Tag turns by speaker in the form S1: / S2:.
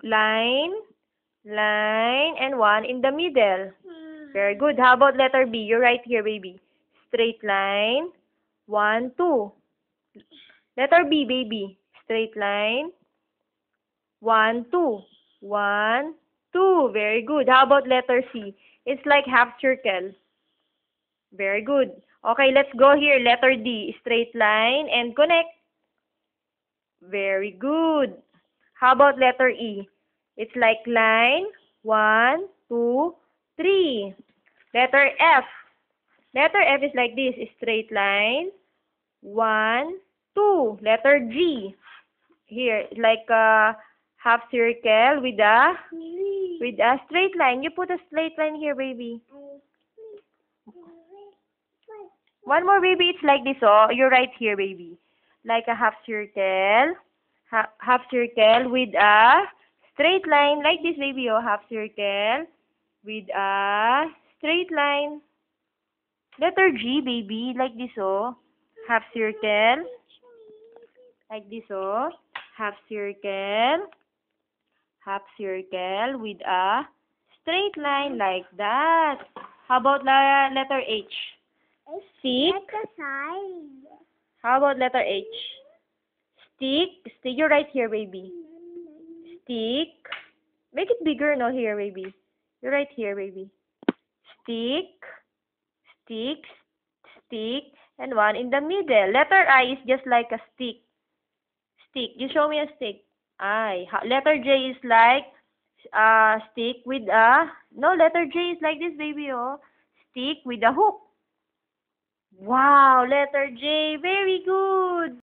S1: line, line, and one in the middle. Very good. How about letter B? You're right here, baby. Straight line, 1, 2. Letter B, baby. Straight line, 1, 2. 1, 2. Very good. How about letter C? It's like half circle. Very good. Okay, let's go here. Letter D. Straight line and connect. Very good. How about letter E? It's like line, 1, 2, 3. Letter F. Letter F is like this. Straight line, 1, 2. Letter G. Here, like a half circle with a straight line. You put a straight line here, baby. One more, baby. It's like this, oh. You're right here, baby. Like a half circle. Half circle with a straight line. Like this, baby, oh. Half circle with a straight line. Letter G, baby. Like this, oh. Half circle. Like this, oh. Half circle. Half circle with a straight line like that. How about letter H? Stick. How about letter H? Stick. Stick. You're right here, baby. Stick. Make it bigger, no? Here, baby. You're right here, baby. Stick. Stick. Stick. And one in the middle. Letter I is just like a stick. Stick. You show me a stick. I. Letter J is like stick with a... No, letter J is like this, baby, oh. Stick with a hook. Wow, letter J. Very good.